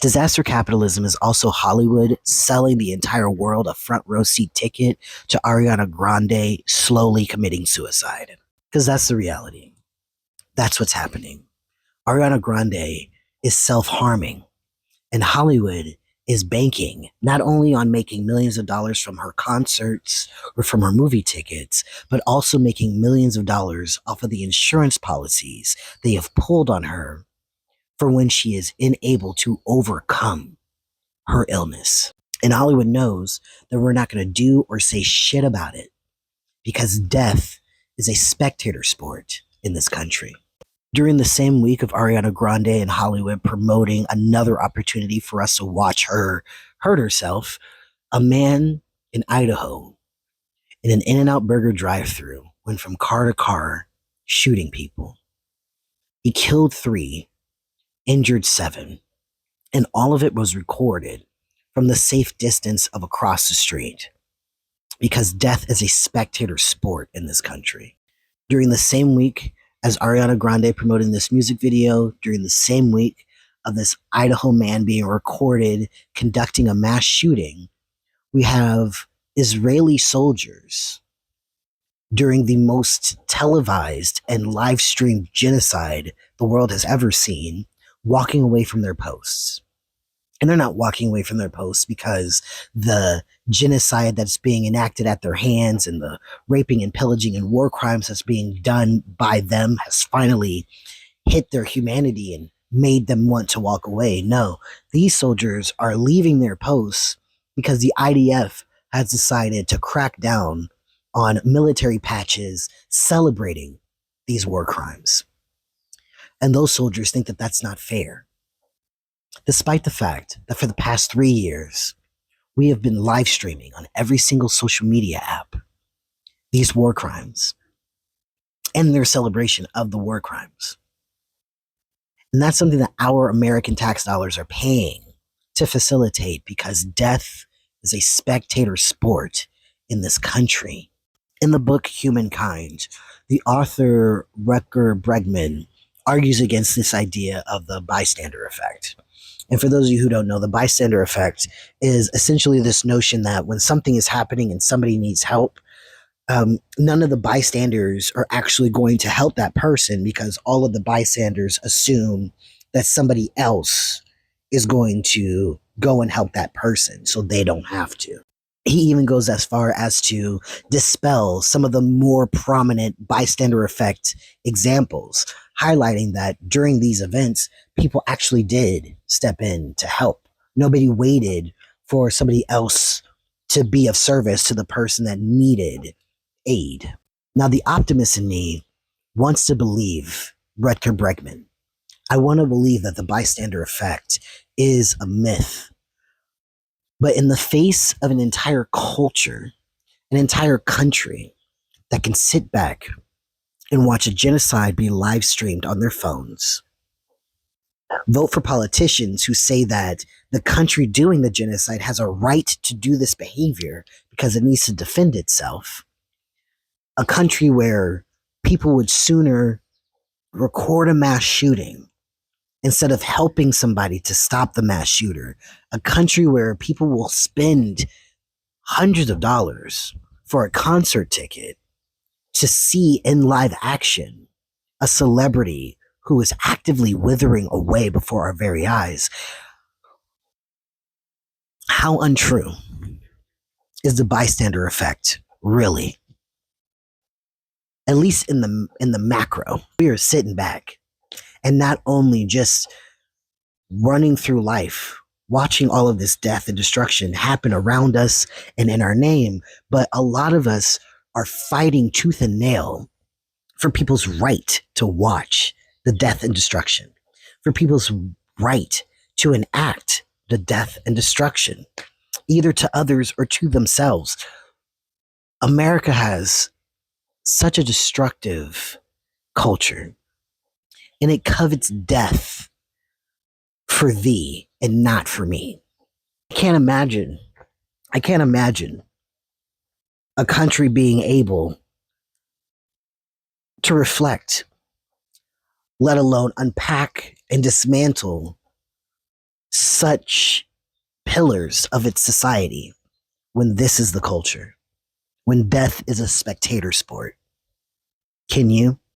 Disaster capitalism is also Hollywood selling the entire world a front row seat ticket to Ariana Grande slowly committing suicide. Because that's the reality. That's what's happening. Ariana Grande is self-harming, and Hollywood is banking not only on making millions of dollars from her concerts or from her movie tickets, but also making millions of dollars off of the insurance policies they have pulled on her for when she is unable to overcome her illness. And Hollywood knows that we're not going to do or say shit about it because death is a spectator sport in this country. During the same week of Ariana Grande in Hollywood promoting another opportunity for us to watch her hurt herself, a man in Idaho in an In-N-Out Burger drive-thru went from car to car shooting people. He killed 3, injured 7, and all of it was recorded from the safe distance of across the street because death is a spectator sport in this country. During the same week as Ariana Grande promoting this music video, during the same week of this Idaho man being recorded conducting a mass shooting, we have Israeli soldiers during the most televised and live streamed genocide the world has ever seen, walking away from their posts. And they're not walking away from their posts because the genocide that's being enacted at their hands and the raping and pillaging and war crimes that's being done by them has finally hit their humanity and made them want to walk away. No, these soldiers are leaving their posts because the IDF has decided to crack down on military patches celebrating these war crimes. And those soldiers think that that's not fair. Despite the fact that for the past 3 years, we have been live streaming on every single social media app these war crimes and their celebration of the war crimes. And that's something that our American tax dollars are paying to facilitate because death is a spectator sport in this country. In the book Humankind, the author Rutger Bregman argues against this idea of the bystander effect. And for those of you who don't know, the bystander effect is essentially this notion that when something is happening and somebody needs help, none of the bystanders are actually going to help that person because all of the bystanders assume that somebody else is going to go and help that person so they don't have to. He even goes as far as to dispel some of the more prominent bystander effect examples, highlighting that during these events, people actually did step in to help. Nobody waited for somebody else to be of service to the person that needed aid. Now, the optimist in me wants to believe Rutger Bregman. I want to believe that the bystander effect is a myth. But in the face of an entire culture, an entire country that can sit back and watch a genocide be live streamed on their phones, vote for politicians who say that the country doing the genocide has a right to do this behavior because it needs to defend itself, a country where people would sooner record a mass shooting instead of helping somebody to stop the mass shooter, a country where people will spend hundreds of dollars for a concert ticket to see in live action a celebrity who is actively withering away before our very eyes. How untrue is the bystander effect, really? At least in the macro, we are sitting back and not only just running through life, watching all of this death and destruction happen around us and in our name, but a lot of us are fighting tooth and nail for people's right to watch the death and destruction, for people's right to enact the death and destruction, either to others or to themselves. America has such a destructive culture, and it covets death for thee and not for me. I can't imagine a country being able to reflect, let alone unpack and dismantle such pillars of its society when this is the culture, when death is a spectator sport? Can you?